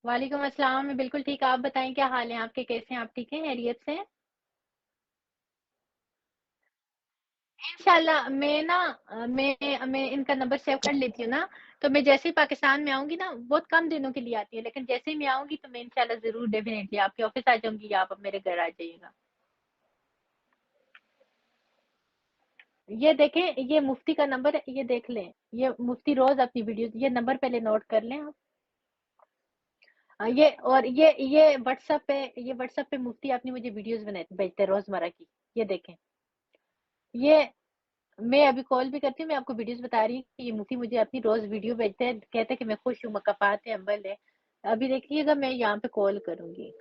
वालेकुम अस्सलाम। मैं बिल्कुल ठीक, आप बताएँ क्या हाल है आपके? कैसे हैं आप? ठीक हैं, खैरियत से हैं? इंशाल्लाह मैं ना मैं इनका नंबर सेव कर लेती हूँ ना, तो मैं जैसे ही पाकिस्तान में आऊँगी ना, बहुत कम दिनों के लिए आती है, लेकिन जैसे ही मैं आऊँगी तो मैं इंशाल्लाह ज़रूर डेफ़िनेटली आपके ऑफ़िस आ जाऊँगी या आप मेरे घर आ जाइएगा। ये देखें, ये मुफ्ती का नंबर है, ये देख लें। ये मुफ्ती रोज़ अपनी वीडियोज़ ये नंबर पहले नोट कर लें आप। ये और ये व्हाट्सएप पे मुफ्ती आपने मुझे वीडियोज़ बनाए भेजते हैं रोज़मर्रा की। ये देखें। ये मैं अभी कॉल भी करती हूँ, मैं आपको वीडियोज़ बता रही हूँ कि ये मुफ्ती मुझे अपनी रोज़ वीडियो भेजते हैं, कहते हैं कि मैं खुश हूँ, मकाफ़ात है, अम्बल है। अभी देखिएगा मैं यहाँ पे कॉल करूँगी।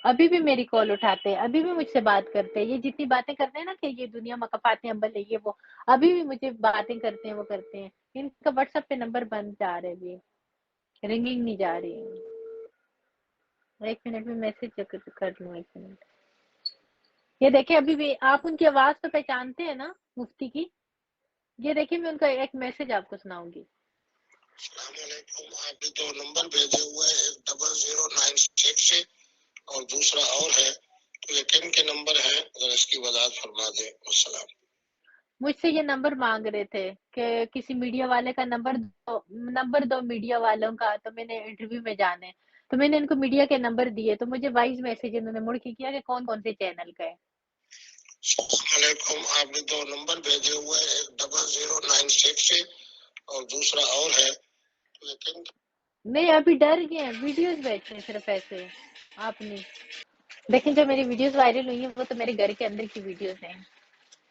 अभी भी मेरी कॉल उठाते हैं, अभी भी मुझसे बात करते हैं। ये जितनी बातें करते हैं ना कि ये दुनिया मकाफ़ात है, अम्बल है, ये वो, अभी भी मुझे बातें करते हैं, वो करते हैं। इनका व्हाट्सएप पे नंबर बंद जा रहा है अभी, रिंगिंग नहीं जा रही है। 1 मिनट में मैसेज चेक कर लूँ 1 मिनट। ये देखिए अभी भी आप उनकी आवाज़ तो पहचानते हैं ना मुफ्ती की? ये देखिए मैं उनका एक मैसेज आपको सुनाऊँगी। अस्सलामुअलैकुम। आपने 2 नंबर भेजे हुए हैं, एक 0096 से और दूसरा और है, तो ये किन के नंबर हैं? अगर इसकी वज़ाहत फरमा दें। वस्सलाम। मुझसे ये नंबर माँग रहे थे कि किसी मीडिया वाले का नंबर दो मीडिया वालों का, तो मैंने इंटरव्यू में जाना है। तो मैंने इनको मीडिया के नंबर दिए, तो मुझे वॉइस मैसेज इन्होंने मुड़ के किया कि कौन-कौन से चैनल का है। अस्सलामुअलैकुम। आपने 2 नंबर भेजे हुए हैं, एक 0096 से और दूसरा और है, तो ये किन नहीं, अभी डर गए हैं, वीडियोज़ भेजते हैं सिर्फ़ ऐसे, आपने। लेकिन जो मेरी वीडियोज़ वायरल हुई हैं, वो तो मेरे घर के अंदर की वीडियोज़ हैं।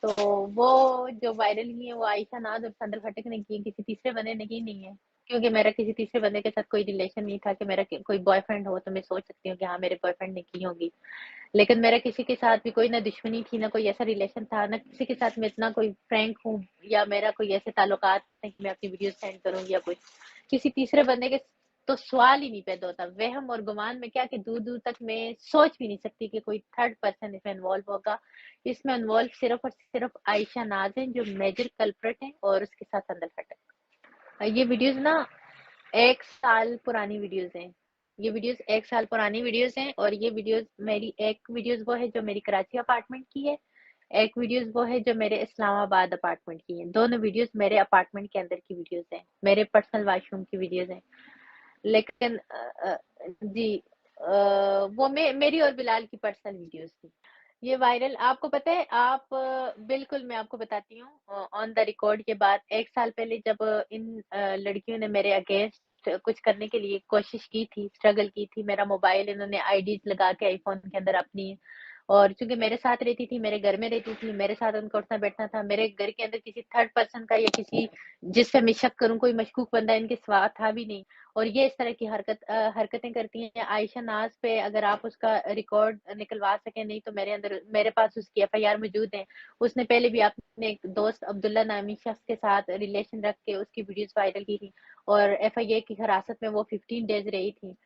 तो वो जो वायरल हुई है वो आयशा नाज और संदल खटक ने की है, किसी तीसरे बंदे ने की नहीं है। क्योंकि मेरा किसी तीसरे बंदे के साथ कोई रिलेशन नहीं था कि मेरा कोई बॉयफ्रेंड हो, तो मैं सोच सकती हूँ कि हाँ मेरे बॉयफ्रेंड ने की होगी। लेकिन मेरा किसी के साथ भी कोई ना दुश्मनी थी, ना कोई ऐसा रिलेशन था, ना किसी के साथ मैं इतना कोई फ्रैंक हूँ या मेरा कोई ऐसे ताल्लुकात नहीं कि मैं अपनी वीडियो सेंड करूँगी या कुछ। किसी तीसरे बंदे के तो सवाल ही नहीं पैदा होता। वहम और गुमान में क्या कि दूर-दूर तक मैं सोच भी नहीं सकती कि कोई थर्ड पर्सन इसमें इन्वॉल्व होगा। इसमें इन्वॉल्व सिर्फ़ और सिर्फ़ आयशा नाज़ हैं जो मेजर कल्प्रिट हैं और उसके साथ संदल खटक। ये वीडियोज़ ना 1 साल पुरानी वीडियोज़ हैं। ये वीडियोज़ 1 साल पुरानी वीडियोज़ हैं और ये वीडियोज़ मेरी एक वीडियोज़ वो है जो मेरी कराची अपार्टमेंट की है, एक वीडियोज़ वो है जो मेरे इस्लामाबाद अपार्टमेंट की है। दोनों वीडियोज़ मेरे अपार्टमेंट के अंदर की वीडियोज़ हैं, मेरे पर्सनल वॉशरूम की वीडियोज़ हैं। लेकिन जी वो मेरी और बिलाल की पर्सनल वीडियोज़ थी। ये वायरल आपको पता है आप बिल्कुल मैं आपको बताती हूँ ऑन द रिकॉर्ड ये बात 1 साल पहले जब इन लड़कियों ने मेरे अगेंस्ट कुछ करने के लिए कोशिश की थी, स्ट्रगल की थी, मेरा मोबाइल इन्होंने आईडीज़ लगा के आईफ़ोन के अंदर अपनी और चूँकि मेरे साथ रहती थी, मेरे घर में रहती थी, मेरे साथ उनका उठना-बैठना था, मेरे घर के अंदर किसी थर्ड पर्सन का या किसी जिस पे मैं शक करूँ कोई मशकूक बंदा इनके सिवा था भी नहीं। और ये इस तरह की हरकतें करती हैं। आयशा नाज़ पे अगर आप उसका रिकॉर्ड निकलवा सकें, नहीं तो मेरे पास उसकी एफआईआर मौजूद है। उसने पहले भी अपने एक दोस्त अब्दुल्ला नामी शख्स के साथ रिलेशन रख के उसकी वीडियोज़ वायरल की थी और एफआईए की हिरासत में वो 15 डेज़ रही थी।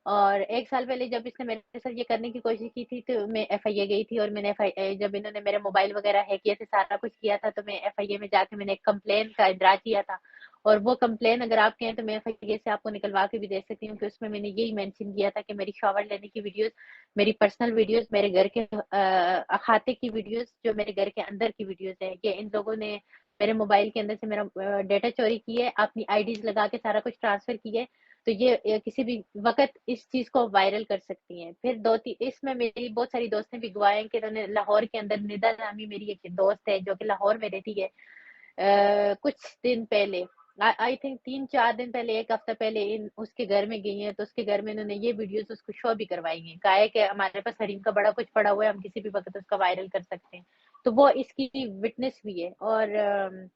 और 1 साल पहले जब इसने मेरे साथ ये करने की कोशिश की थी, तो मैं एफआईए गई थी और मैंने जब इन्होंने मेरे मोबाइल वगैरह हैक किए थे, सारा कुछ किया था, तो मैं एफआईए में जाके मैंने एक कंप्लेन का इंदराज किया था। और वो कंप्लेन अगर आप कहें तो मैं एफआईए से आपको निकलवा के भी दे सकती हूँ कि उसमें मैंने यही मेंशन किया था कि मेरी शॉवर लेने की वीडियोस, मेरी पर्सनल वीडियोस, मेरे घर के अहाते की वीडियोस, जो मेरे घर के अंदर की वीडियोस है, ये इन लोगों ने मेरे मोबाइल के अंदर से मेरा डेटा चोरी की है, अपनी आईडीज लगा के सारा कुछ ट्रांसफर की है। तो ये किसी भी वक़्त इस चीज़ को वायरल कर सकती हैं। फिर 2-3 इसमें मेरी बहुत सारी दोस्तें भी गवाह हैं कि उन्होंने लाहौर के अंदर निदा नामी मेरी एक दोस्त है जो कि लाहौर में रहती है। कुछ दिन पहले आई थिंक 3-4 दिन पहले 1 हफ्ता पहले इन उसके घर में गई हैं, तो उसके घर में इन्होंने ये वीडियोज़ उसको शो भी करवाई हैं। कहा है कि हमारे पास हरीम का बड़ा कुछ पड़ा हुआ है, हम किसी भी वक़्त उसका वायरल कर सकते हैं। तो वो इसकी विटनेस भी है और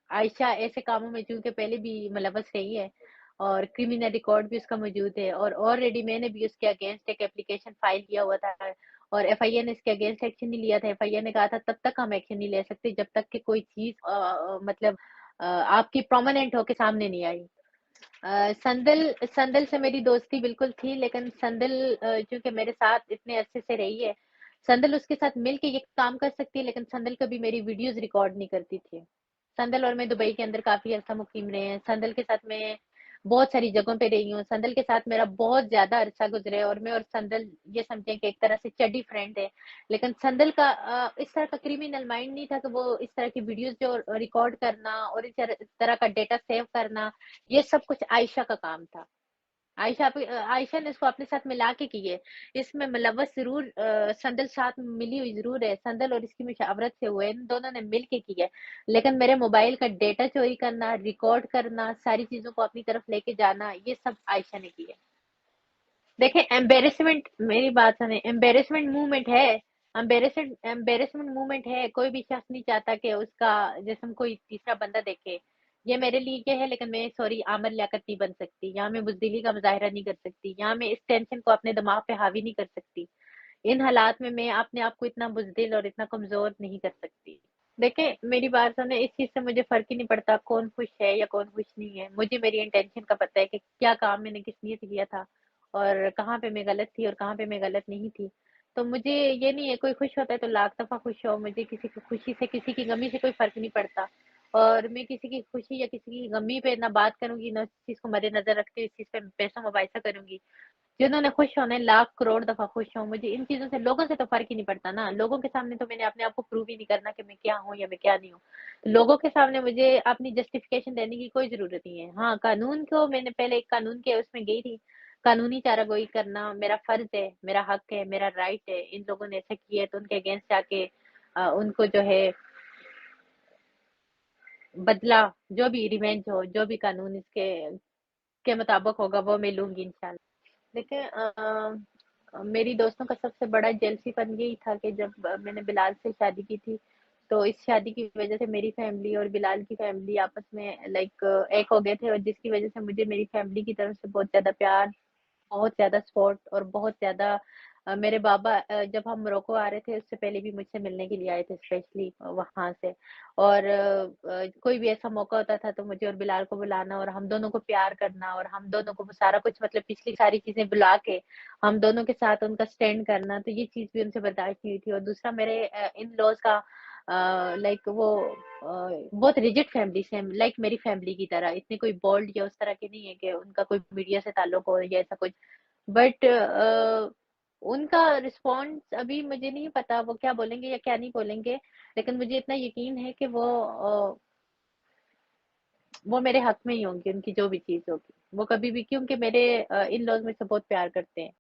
आयशा ऐसे कामों में चूँकि पहले भी मुलव्वस रही है और क्रिमिनल रिकॉर्ड भी उसका मौजूद है और ऑलरेडी मैंने भी उसके अगेंस्ट एक एप्लीकेशन फाइल किया हुआ था और एफआईए ने इसके अगेंस्ट एक्शन नहीं लिया था। एफआईए ने कहा था तब तक हम एक्शन नहीं ले सकते जब तक कि कोई चीज़ मतलब आपकी प्रोमिनेंट होके सामने नहीं आई। संदल संदल से मेरी दोस्ती बिल्कुल थी लेकिन संदल चूँकि मेरे साथ इतने अरसे से रही है, संदल उसके साथ मिल के ये काम कर सकती है, लेकिन संदल कभी मेरी वीडियोज़ रिकॉर्ड नहीं करती थी। संदल और मैं दुबई के अंदर काफ़ी अरसा मुक़ीम रहे हैं। संदल के साथ मैं बहुत सारी जगहों पे रही हूँ। संदल के साथ मेरा बहुत ज़्यादा अरसा गुज़रा है और मैं और संदल ये समझें कि एक तरह से चड्डी फ्रेंड है। लेकिन संदल का इस तरह का क्रिमिनल माइंड नहीं था कि वो इस तरह की वीडियोज़ जो रिकॉर्ड करना और इस तरह का डेटा सेव करना, ये सब कुछ आयशा का काम था। आयशा ने इसको अपने साथ मिला के की है। इसमें मुलव्वस ज़रूर संदल साथ मिली हुई ज़रूर है। संदल और इसकी मुशावरत से हुआ है, इन दोनों ने मिल के की है। लेकिन मेरे मोबाइल का डेटा चोरी करना, रिकॉर्ड करना, सारी चीज़ों को अपनी तरफ लेके जाना, ये सब आयशा ने की है। देखिए एम्बैरेसमेंट मेरी बात सुनें, एम्बैरेसमेंट मूवमेंट है, एम्बैरेसमेंट मूवमेंट है, कोई भी शख्स नहीं चाहता कि उसका जिस्म कोई तीसरा बंदा देखे। ये मेरे लिए ये है, लेकिन मैं सॉरी आमिर लियाकत नहीं बन सकती, यहाँ मैं बुज़दिली का मुज़ाहिरा नहीं कर सकती, यहाँ मैं इस टेंशन को अपने दिमाग पे हावी नहीं कर सकती। इन हालात में मैं अपने आप को इतना बुज़दिल और इतना कमज़ोर नहीं कर सकती। देखिए, मेरी बात सुनें, इस चीज़ से मुझे फ़र्क ही नहीं पड़ता कौन खुश है या कौन खुश नहीं है। मुझे मेरी इंटेंशन का पता है कि क्या काम मैंने किस नीयत से किया था और कहाँ पे मैं गलत थी और कहाँ पे मैं गलत नहीं थी। तो मुझे ये नहीं है, कोई खुश होता है तो लाख दफ़ा खुश हो, मुझे किसी की खुशी से, किसी की गमी से कोई फ़र्क नहीं पड़ता। और मैं किसी की खुशी या किसी की गमी पे ना बात करूँगी, ना उस चीज़ को मद्देनज़र रखते हुए इस चीज़ पे पैसा मुबाहिसा करूँगी। जिन्होंने खुश होना है लाख करोड़ दफ़ा खुश हों, मुझे इन चीज़ों से लोगों से तो फ़र्क ही नहीं पड़ता ना, लोगों के सामने तो मैंने अपने आप को प्रूव ही नहीं करना कि मैं क्या हूँ या मैं क्या नहीं हूँ। तो लोगों के सामने मुझे अपनी जस्टिफ़िकेशन देने की कोई ज़रूरत नहीं है। हाँ, कानून को मैंने पहले एक कानून के उसमें गई थी, कानूनी चारागोई करना मेरा फ़र्ज़ है, मेरा हक है, मेरा राइट है। इन लोगों ने ऐसा किया है तो उनके अगेंस्ट जाके उनको जो है बदला, जो भी रिवेंज हो, जो भी कानून के मुताबिक होगा वो मैं लूँगी इंशाल्लाह। देखिए मेरी दोस्तों का सबसे बड़ा जेलसीपन यही था कि जब मैंने बिलाल से शादी की थी, तो इस शादी की वज़ह से मेरी फैमिली और बिलाल की फैमिली आपस में लाइक एक हो गए थे और जिसकी वज़ह से मुझे मेरी फैमिली की तरफ से बहुत ज़्यादा प्यार, बहुत ज़्यादा सपोर्ट और बहुत ज़्यादा मेरे बाबा जब हम मोरक्को आ रहे थे उससे पहले भी मुझसे मिलने के लिए आए थे स्पेशली वहाँ से और कोई भी ऐसा मौका होता था तो मुझे और बिलाल को बुलाना और हम दोनों को प्यार करना और हम दोनों को वो सारा कुछ मतलब पिछली सारी चीज़ें बुला के हम दोनों के साथ उनका स्टैंड करना, तो ये चीज़ भी उनसे बर्दाश्त नहीं हुई थी और दूसरा मेरे इन-लॉज़ का लाइक वो बहुत रिजिड फैमिली से लाइक मेरी फैमिली की तरह, इतनी कोई बोल्ड या उस तरह की नहीं है कि उनका कोई मीडिया से ताल्लुक हो या ऐसा कुछ। बट उनका रिस्पॉन्स अभी मुझे नहीं पता वो क्या बोलेंगे या क्या नहीं बोलेंगे, लेकिन मुझे इतना यकीन है कि वो मेरे हक में ही होंगे, उनकी जो भी चीज़ होगी। वो कभी भी क्योंकि मेरे इन-लॉज़ मुझसे बहुत प्यार करते हैं।